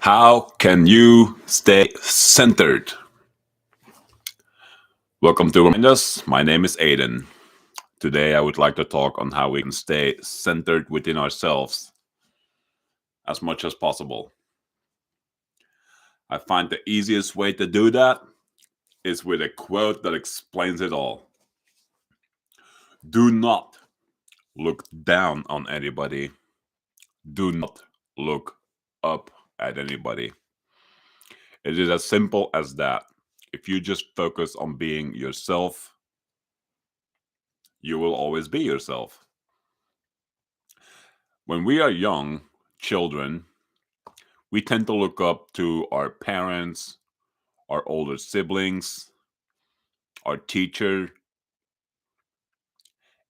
How can you stay centered? Welcome to Remind Us. My name is Aiden. Today, I would like to talk on how we can stay centered within ourselves as much as possible. I find the easiest way to do that is with a quote that explains it all. Do not look down on anybody. Do not look up at anybody. It is as simple as that. If you just focus on being yourself, you will always be yourself. When we are young children, we tend to look up to our parents, our older siblings, our teacher,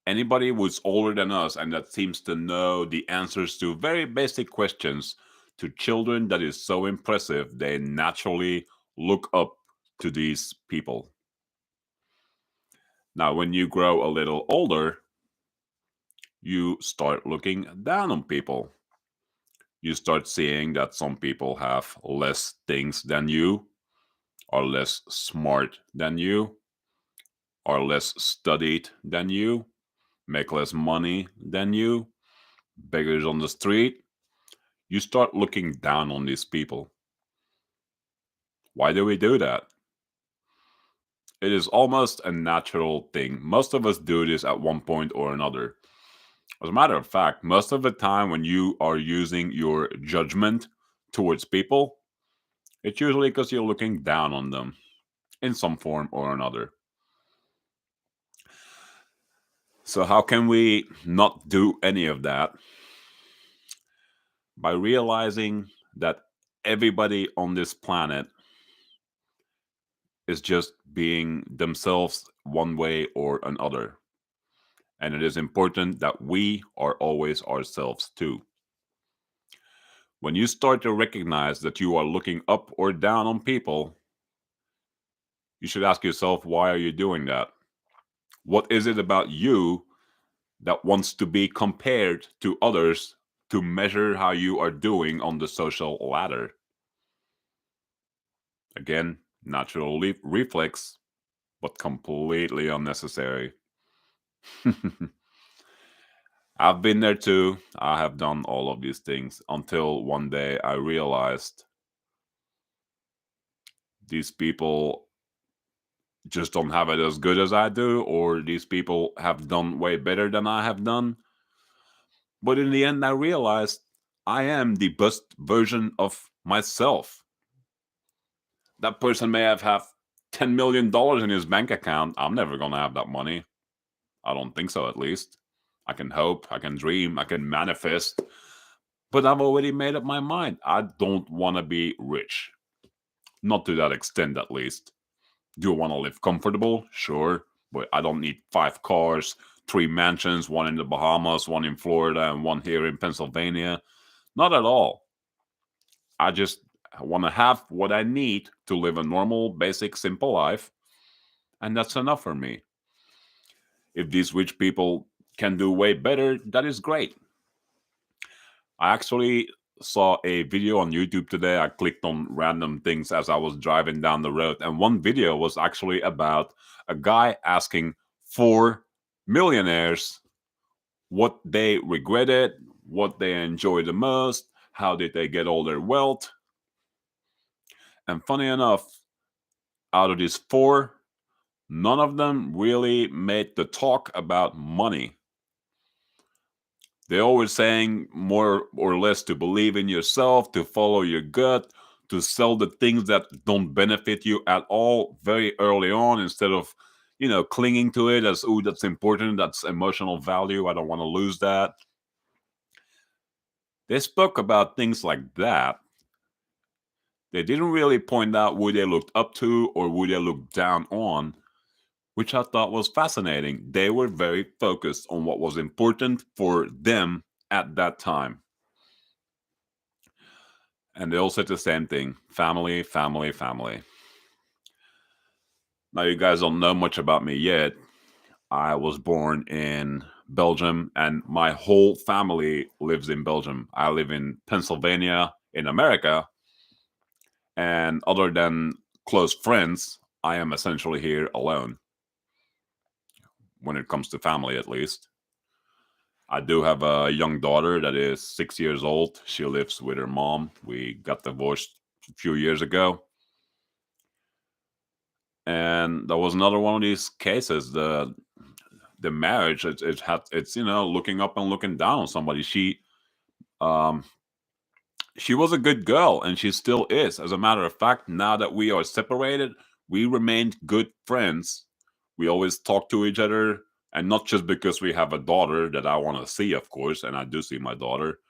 anybody who's older than us and that seems to know the answers to very basic questions. To children, that is so impressive, they naturally look up to these people. Now, when you grow a little older, you start looking down on people. You start seeing that some people have less things than you, are less smart than you, are less studied than you, make less money than you, beggars on the street. You start looking down on these people. Why do we do that? It is almost a natural thing. Most of us do this at one point or another. As a matter of fact, most of the time when you are using your judgment towards people, it's usually because you're looking down on them in some form or another. So, how can we not do any of that? By realizing that everybody on this planet is just being themselves one way or another. And it is important that we are always ourselves too. When you start to recognize that you are looking up or down on people, you should ask yourself, why are you doing that? What is it about you that wants to be compared to others to measure how you are doing on the social ladder? Again, natural reflex, but completely unnecessary. I've been there too. I have done all of these things until one day I realized these people just don't have it as good as I do, or these people have done way better than I have done. But in the end, I realized I am the best version of myself. That person may have $10 million in his bank account. I'm never going to have that money. I don't think so, at least. I can hope, I can dream, I can manifest. But I've already made up my mind. I don't want to be rich. Not to that extent, at least. Do I want to live comfortable? Sure. But I don't need 5 cars, 3 mansions, one in the Bahamas, one in Florida, and one here in Pennsylvania. Not at all. I just want to have what I need to live a normal, basic, simple life. And that's enough for me. If these rich people can do way better, that is great. I actually saw a video on YouTube today. I clicked on random things as I was driving down the road, and one video was actually about a guy asking 4 millionaires what they regretted, what they enjoyed the most, how did they get all their wealth. And funny enough, out of these four, none of them really made the talk about money. They're always saying more or less to believe in yourself, to follow your gut, to sell the things that don't benefit you at all very early on instead of, clinging to it as, oh, that's important, that's emotional value, I don't want to lose that. They spoke about things like that. They didn't really point out who they looked up to or who they looked down on, which I thought was fascinating. They were very focused on what was important for them at that time. And they all said the same thing: family, family, family. Now, you guys don't know much about me yet. I was born in Belgium, and my whole family lives in Belgium. I live in Pennsylvania, in America, And other than close friends, I am essentially here alone when it comes to family, at least. I do have a young daughter that is 6 years old. She lives with her mom. We got divorced a few years ago. And that was another one of these cases. The marriage, it's looking up and looking down on somebody. Um she was a good girl, and she still is. As a matter of fact, now that we are separated, we remained good friends. We always talk to each other, and not just because we have a daughter that I want to see, of course, and I do see my daughter,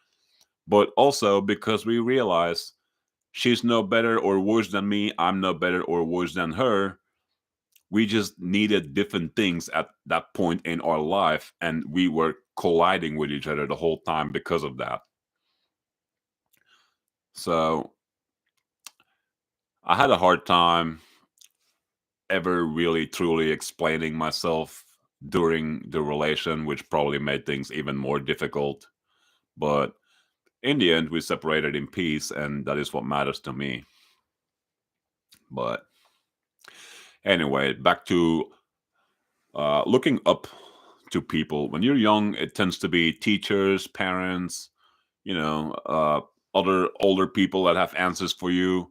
but also because we realize she's no better or worse than me. I'm no better or worse than her. We just needed different things at that point in our life, and we were colliding with each other the whole time because of that. So I had a hard time ever really truly explaining myself during the relation, which probably made things even more difficult. But in the end, we separated in peace, and that is what matters to me. But anyway, back to looking up to people. When you're young, it tends to be teachers, parents, you know, other older people that have answers for you.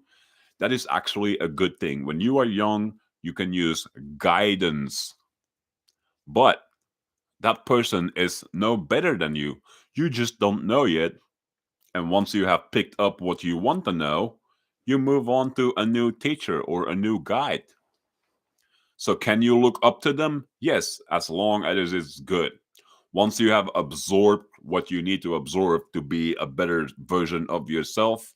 That is actually a good thing. When you are young, you can use guidance, but that person is no better than you. You just don't know yet. And once you have picked up what you want to know, you move on to a new teacher or a new guide. So, can you look up to them? Yes, as long as it is good. Once you have absorbed what you need to absorb to be a better version of yourself,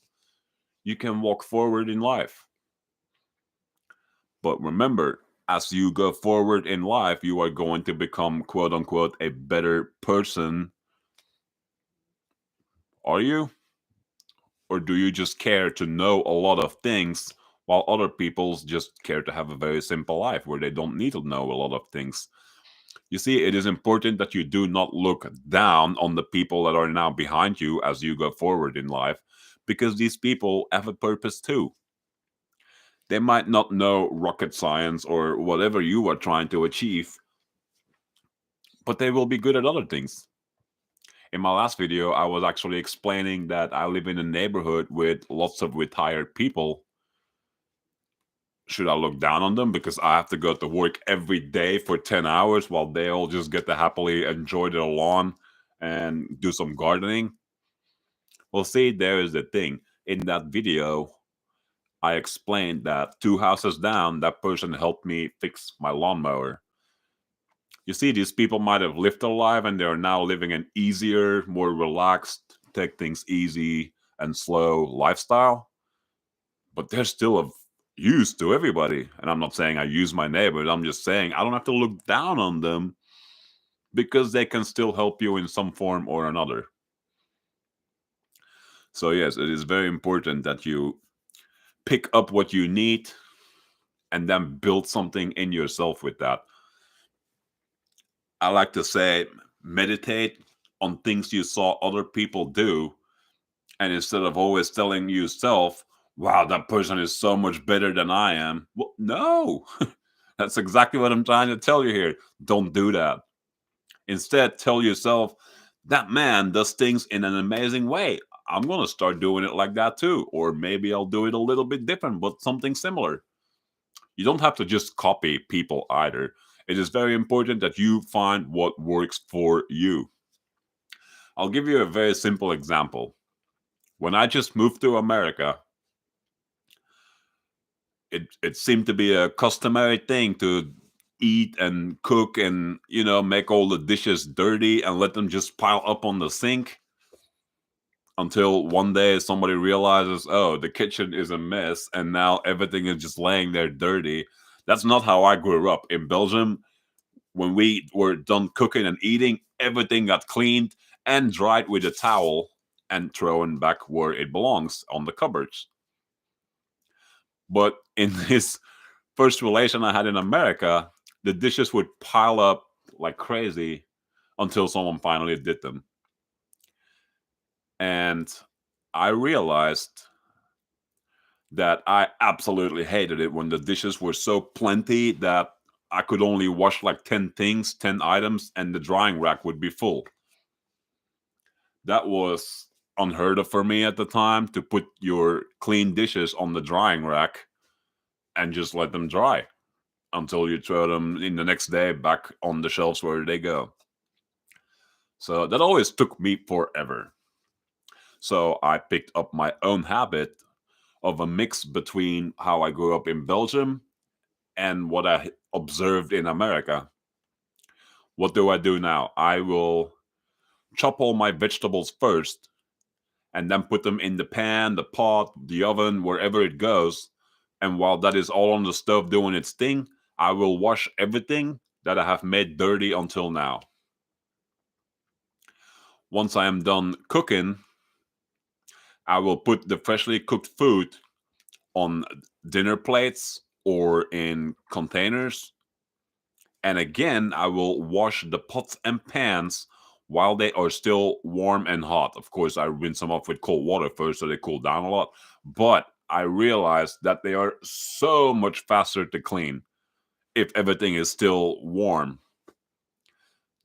you can walk forward in life. But remember, as you go forward in life, you are going to become, quote unquote, a better person. Are you? Or do you just care to know a lot of things while other people just care to have a very simple life where they don't need to know a lot of things? You see, it is important that you do not look down on the people that are now behind you as you go forward in life, because these people have a purpose too. They might not know rocket science or whatever you are trying to achieve, but they will be good at other things. In my last video, I was actually explaining that I live in a neighborhood with lots of retired people. Should I look down on them because I have to go to work every day for 10 hours while they all just get to happily enjoy their lawn and do some gardening? Well, see, there is the thing. In that video, I explained that 2 houses down, that person helped me fix my lawnmower. You see, these people might have lived a life and they are now living an easier, more relaxed, take things easy and slow lifestyle, but they're still of use to everybody. And I'm not saying I use my neighbors, I'm just saying I don't have to look down on them because they can still help you in some form or another. So, yes, it is very important that you pick up what you need and then build something in yourself with that. I like to say, meditate on things you saw other people do. And instead of always telling yourself, wow, that person is so much better than I am. Well, no, that's exactly what I'm trying to tell you here. Don't do that. Instead, tell yourself, that man does things in an amazing way. I'm going to start doing it like that too. Or maybe I'll do it a little bit different, but something similar. You don't have to just copy people either. It is very important that you find what works for you. I'll give you a very simple example. When I just moved to America, it seemed to be a customary thing to eat and cook and make all the dishes dirty and let them just pile up on the sink until one day somebody realizes, oh, the kitchen is a mess and now everything is just laying there dirty. That's not how I grew up in Belgium. When we were done cooking and eating, everything got cleaned and dried with a towel and thrown back where it belongs on the cupboards. But in this first relation I had in America, the dishes would pile up like crazy until someone finally did them. And I realized that I absolutely hated it when the dishes were so plenty that I could only wash like 10 things, 10 items, and the drying rack would be full. That was unheard of for me at the time, to put your clean dishes on the drying rack and just let them dry until you throw them in the next day back on the shelves where they go. So that always took me forever. So I picked up my own habit of a mix between how I grew up in Belgium and what I observed in America. What do I do now? I will chop all my vegetables first and then put them in the pan, the pot, the oven, wherever it goes. And while that is all on the stove doing its thing, I will wash everything that I have made dirty until now. Once I am done cooking, I will put the freshly cooked food on dinner plates or in containers. And again, I will wash the pots and pans while they are still warm and hot. Of course, I rinse them off with cold water first so they cool down a lot. But I realized that they are so much faster to clean if everything is still warm.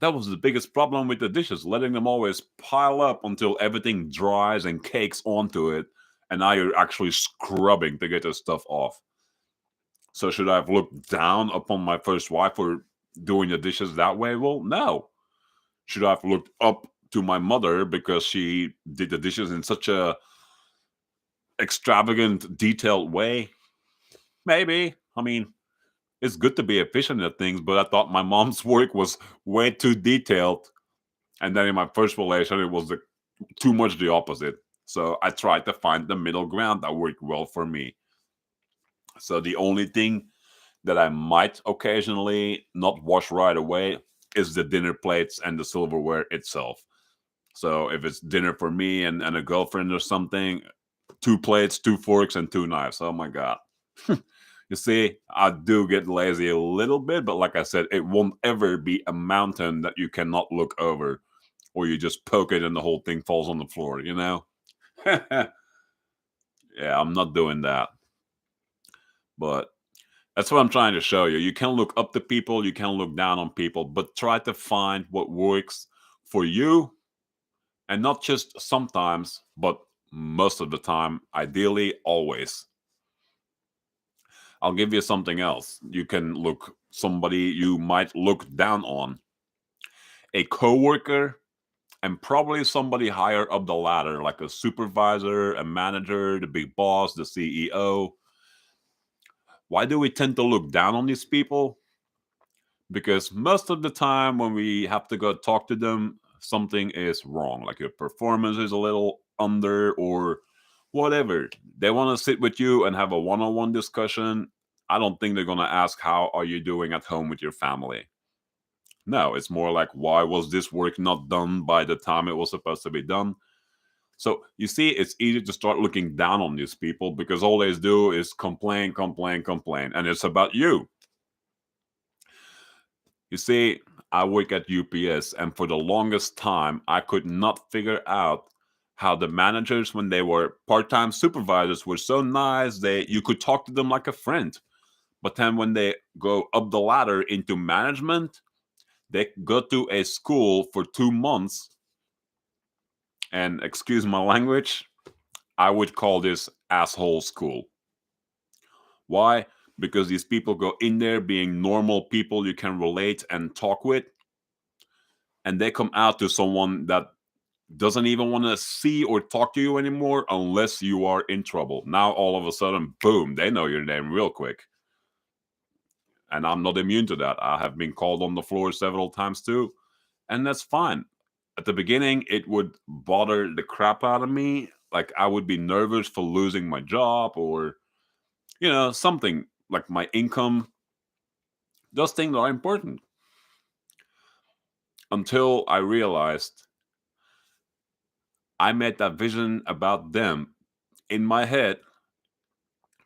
That was the biggest problem with the dishes, letting them always pile up until everything dries and cakes onto it. And now you're actually scrubbing to get the stuff off. So should I have looked down upon my first wife for doing the dishes that way? Well, no. Should I have looked up to my mother because she did the dishes in such a extravagant, detailed way? Maybe. I mean, it's good to be efficient at things, but I thought my mom's work was way too detailed. And then in my first relation, it was too much the opposite. So I tried to find the middle ground that worked well for me. So the only thing that I might occasionally not wash right away is the dinner plates and the silverware itself. So if it's dinner for me and a girlfriend or something, two plates, two forks, and two knives. Oh my God. You see, I do get lazy a little bit, but like I said, it won't ever be a mountain that you cannot look over, or you just poke it and the whole thing falls on the floor, you know? Yeah, I'm not doing that. But that's what I'm trying to show you. You can look up to people, you can look down on people, but try to find what works for you, and not just sometimes, but most of the time, ideally, always. I'll give you something else. You can look somebody you might look down on, a coworker, and probably somebody higher up the ladder, like a supervisor, a manager, the big boss, the CEO. Why do we tend to look down on these people? Because most of the time when we have to go talk to them, something is wrong, like your performance is a little under or whatever. They want to sit with you and have a one-on-one discussion. I don't think they're going to ask, how are you doing at home with your family? No, it's more like, why was this work not done by the time it was supposed to be done? So you see, it's easy to start looking down on these people because all they do is complain, complain, complain, and it's about you. You see, I work at UPS, and for the longest time, I could not figure out how the managers, when they were part-time supervisors, were so nice that you could talk to them like a friend. But then when they go up the ladder into management, they go to a school for 2 months, and excuse my language, I would call this asshole school. Why? Because these people go in there being normal people you can relate and talk with, and they come out to someone that doesn't even want to see or talk to you anymore unless you are in trouble. Now, all of a sudden, boom, they know your name real quick. And I'm not immune to that. I have been called on the floor several times too, and that's fine. At the beginning, it would bother the crap out of me. Like, I would be nervous for losing my job or, something like my income. Those things are important until I realized I made that vision about them in my head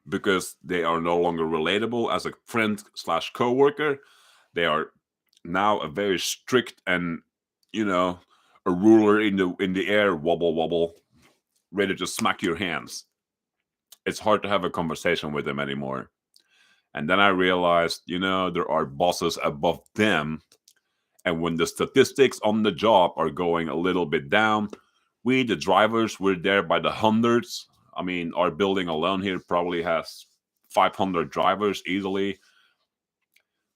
because they are no longer relatable as a friend slash coworker. They are now a very strict and, you know a ruler in the air, wobble wobble, ready to smack your hands. it's hard to have a conversation with them anymore. And then I realized, there are bosses above them. And when the statistics on the job are going a little bit down, we, the drivers, we're there by the hundreds. I mean, our building alone here probably has 500 drivers easily.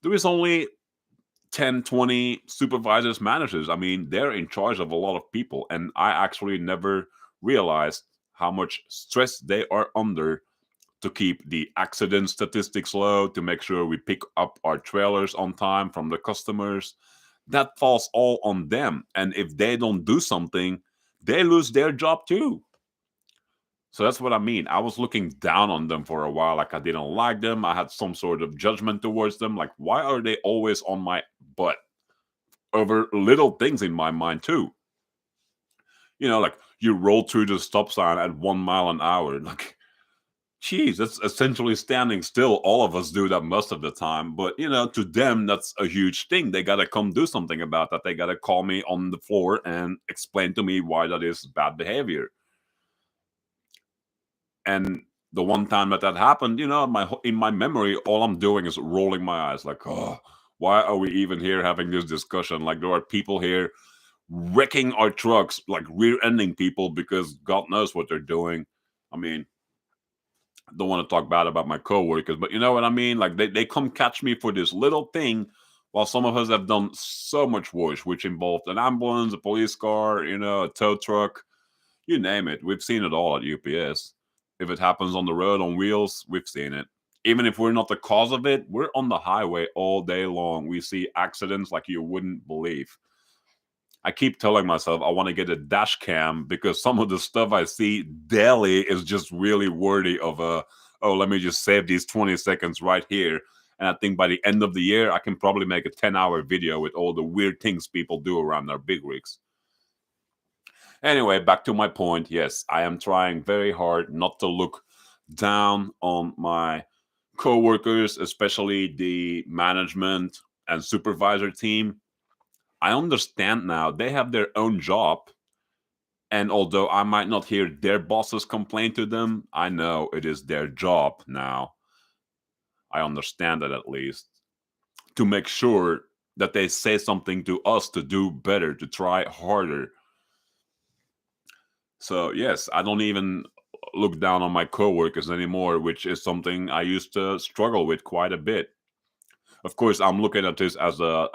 There is only 10, 20 supervisors, managers. I mean, they're in charge of a lot of people. And I actually never realized how much stress they are under to keep the accident statistics low, to make sure we pick up our trailers on time from the customers. That falls all on them. And if they don't do something, they lose their job too. So that's what I mean. I was looking down on them for a while. Like I didn't like them. I had some sort of judgment towards them. Like, why are they always on my butt over little things in my mind too? Like you roll through the stop sign at 1 mile an hour. Like, geez, that's essentially standing still. All of us do that most of the time. But, to them, that's a huge thing. They got to come do something about that. They got to call me on the floor and explain to me why that is bad behavior. And the one time that happened, in my memory, all I'm doing is rolling my eyes like, oh, why are we even here having this discussion? Like, there are people here wrecking our trucks, like rear-ending people because God knows what they're doing. I mean, don't want to talk bad about my coworkers, but you know what I mean? Like they come catch me for this little thing while some of us have done so much worse, which involved an ambulance, a police car, a tow truck, you name it. We've seen it all at UPS. If it happens on the road on wheels, we've seen it. Even if we're not the cause of it, we're on the highway all day long. We see accidents like you wouldn't believe. I keep telling myself I want to get a dash cam because some of the stuff I see daily is just really worthy of let me just save these 20 seconds right here. And I think by the end of the year, I can probably make a 10-hour video with all the weird things people do around their big rigs. Anyway, back to my point. Yes, I am trying very hard not to look down on my coworkers, especially the management and supervisor team. I understand now they have their own job. And although I might not hear their bosses complain to them, I know it is their job now. I understand that at least. To make sure that they say something to us to do better, to try harder. So, yes, I don't even look down on my coworkers anymore, which is something I used to struggle with quite a bit. Of course, I'm looking at this as a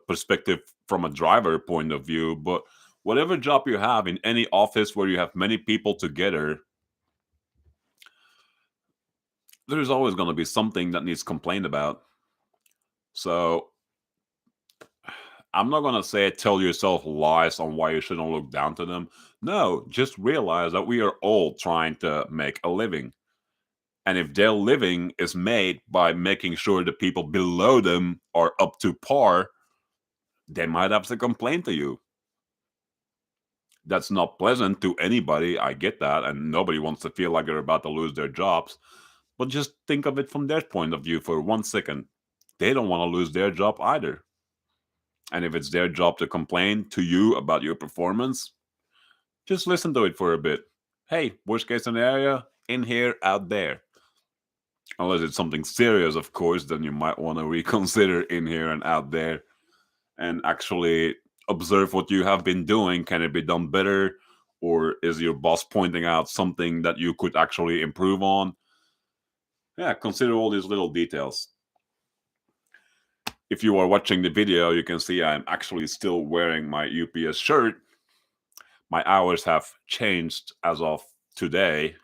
perspective from a driver point of view, but whatever job you have in any office where you have many people together, there's always going to be something that needs complained about. So I'm not going to say tell yourself lies on why you shouldn't look down to them. No, just realize that we are all trying to make a living. And if their living is made by making sure the people below them are up to par, they might have to complain to you. That's not pleasant to anybody. I get that. And nobody wants to feel like they're about to lose their jobs. But just think of it from their point of view for 1 second. They don't want to lose their job either. And if it's their job to complain to you about your performance, just listen to it for a bit. Hey, worst case scenario, in here, out there. Unless it's something serious, of course, then you might want to reconsider in here and out there and actually observe what you have been doing. Can it be done better? Or is your boss pointing out something that you could actually improve on? Yeah, consider all these little details. If you are watching the video, you can see I'm actually still wearing my UPS shirt. My hours have changed as of today.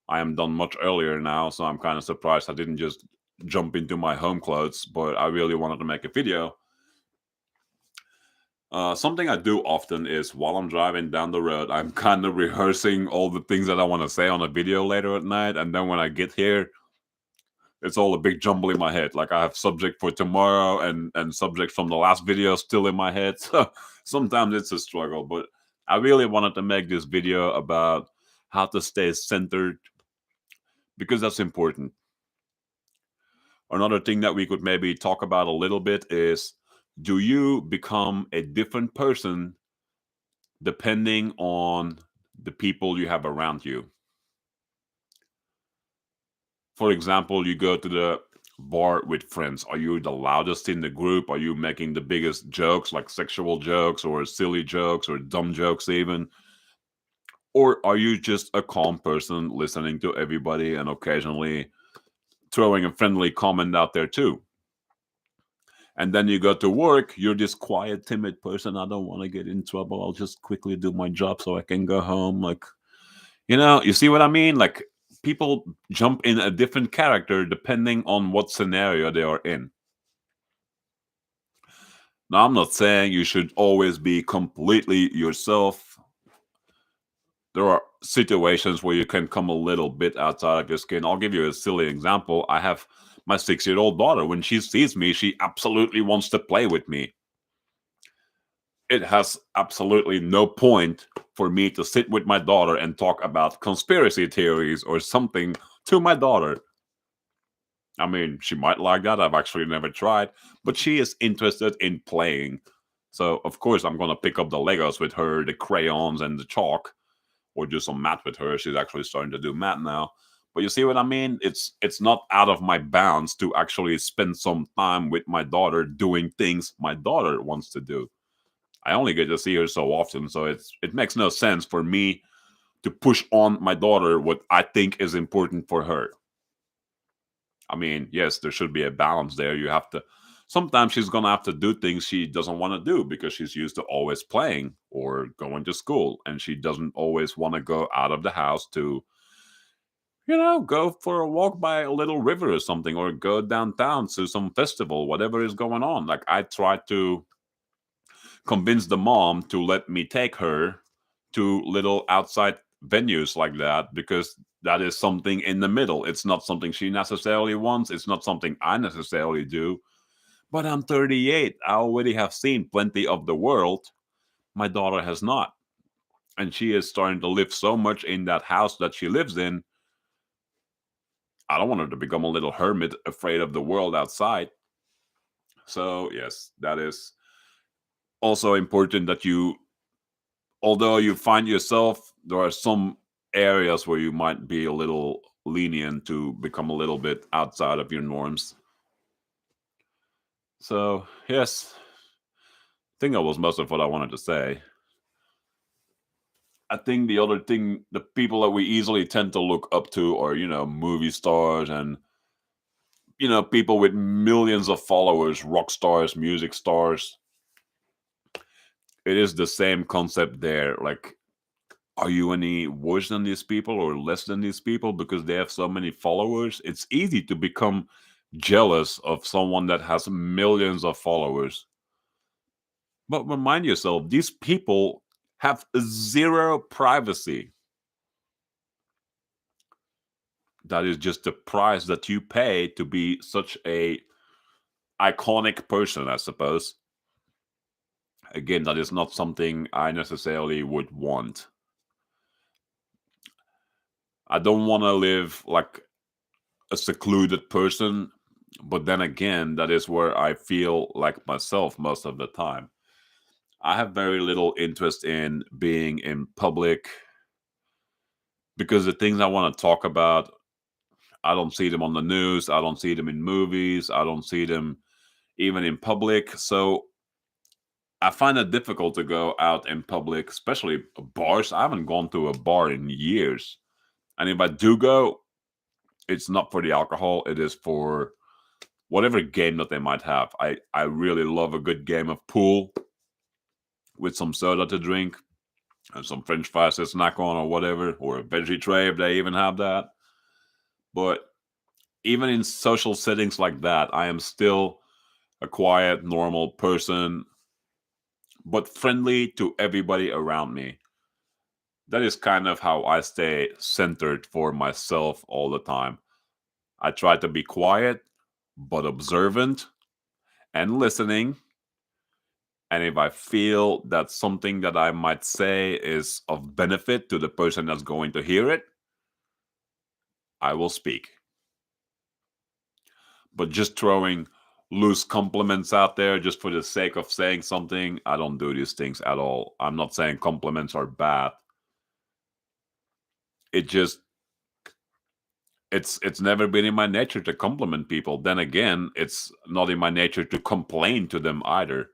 I am done much earlier now, so I'm kind of surprised I didn't just jump into my home clothes, but I really wanted to make a video. Something I do often is while I'm driving down the road, I'm kind of rehearsing all the things that I want to say on a video later at night. And then when I get here, it's all a big jumble in my head. Like I have subject for tomorrow and subject from the last video still in my head. So sometimes it's a struggle, but I really wanted to make this video about how to stay centered because that's important. Another thing that we could maybe talk about a little bit is, do you become a different person depending on the people you have around you? For example, you go to the bar with friends. Are you the loudest in the group? Are you making the biggest jokes, like sexual jokes or silly jokes or dumb jokes, even? Or are you just a calm person listening to everybody and occasionally throwing a friendly comment out there too? And then you go to work, you're this quiet, timid person. I don't want to get in trouble. I'll just quickly do my job so I can go home. Like, you see what I mean? Like, people jump in a different character depending on what scenario they are in. Now, I'm not saying you should always be completely yourself. There are situations where you can come a little bit outside of your skin. I'll give you a silly example. I have my 6 year old daughter. When she sees me, she absolutely wants to play with me. It has absolutely no point for me to sit with my daughter and talk about conspiracy theories or something to my daughter. I mean, she might like that. I've actually never tried, but she is interested in playing. So, of course, I'm going to pick up the Legos with her, the crayons, and the chalk, or do some math with her. She's actually starting to do math now. But you see what I mean? It's not out of my bounds to actually spend some time with my daughter doing things my daughter wants to do. I only get to see her so often, so it makes no sense for me to push on my daughter what I think is important for her. I mean, yes, there should be a balance there. You have to sometimes she's gonna have to do things she doesn't want to do because she's used to always playing or going to school, and she doesn't always want to go out of the house to, go for a walk by a little river or something, or go downtown to some festival, whatever is going on. Like, I try to convince the mom to let me take her to little outside venues like that, because that is something in the middle. It's not something she necessarily wants. It's not something I necessarily do. But I'm 38. I already have seen plenty of the world. My daughter has not. And she is starting to live so much in that house that she lives in. I don't want her to become a little hermit afraid of the world outside. So, yes, that is also important that although you find yourself, there are some areas where you might be a little lenient to become a little bit outside of your norms. So, yes, I think that was most of what I wanted to say. I think the other thing, the people that we easily tend to look up to are, movie stars and, people with millions of followers, rock stars, music stars. It is the same concept there. Like, are you any worse than these people or less than these people because they have so many followers? It's easy to become jealous of someone that has millions of followers. But remind yourself, these people have zero privacy. That is just the price that you pay to be such a iconic person, I suppose. Again, that is not something I necessarily would want. I don't want to live like a secluded person, but then again, that is where I feel like myself most of the time. I have very little interest in being in public because the things I want to talk about, I don't see them on the news, I don't see them in movies, I don't see them even in public. So I find it difficult to go out in public, especially bars. I haven't gone to a bar in years. And if I do go, it's not for the alcohol, it is for whatever game that they might have. I really love a good game of pool with some soda to drink and some French fries to snack on or whatever, or a veggie tray if they even have that. But even in social settings like that, I am still a quiet, normal person, but friendly to everybody around me. That is kind of how I stay centered for myself all the time. I try to be quiet, but observant and listening. And if I feel that something that I might say is of benefit to the person that's going to hear it, I will speak. But just throwing loose compliments out there just for the sake of saying something, I don't do these things at all. I'm not saying compliments are bad. It just It's never been in my nature to compliment people. Then again, it's not in my nature to complain to them either.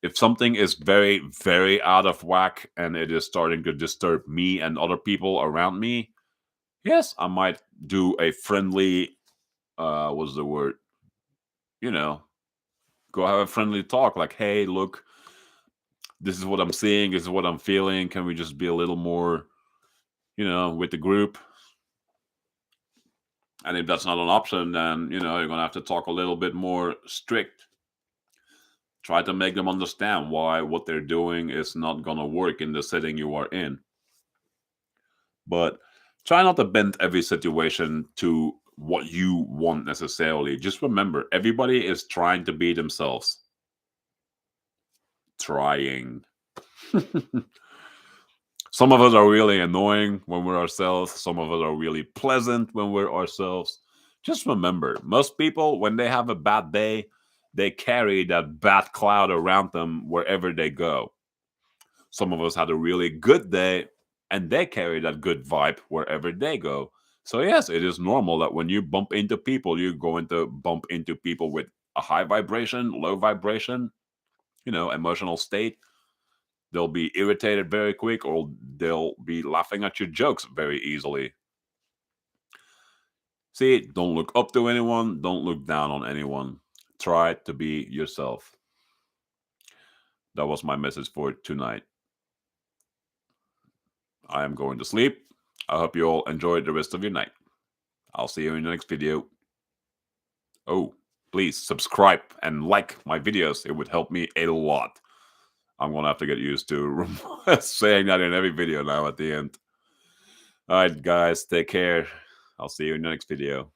If something is very, very out of whack and it is starting to disturb me and other people around me, yes, I might do a friendly, what's the word? You know, go have a friendly talk like, hey, look, this is what I'm seeing, this is what I'm feeling. Can we just be a little more, with the group? And if that's not an option, then, you're going to have to talk a little bit more strict. Try to make them understand why what they're doing is not going to work in the setting you are in. But try not to bend every situation to what you want necessarily. Just remember, everybody is trying to be themselves. Trying. Some of us are really annoying when we're ourselves. Some of us are really pleasant when we're ourselves. Just remember, most people, when they have a bad day, they carry that bad cloud around them wherever they go. Some of us had a really good day and they carry that good vibe wherever they go. So, yes, it is normal that when you bump into people, you're going to bump into people with a high vibration, low vibration, emotional state. They'll be irritated very quick or they'll be laughing at your jokes very easily. See, don't look up to anyone, don't look down on anyone. Try to be yourself. That was my message for tonight. I am going to sleep. I hope you all enjoyed the rest of your night. I'll see you in the next video. Oh, please subscribe and like my videos. It would help me a lot. I'm going to have to get used to saying that in every video now at the end. All right, guys, take care. I'll see you in the next video.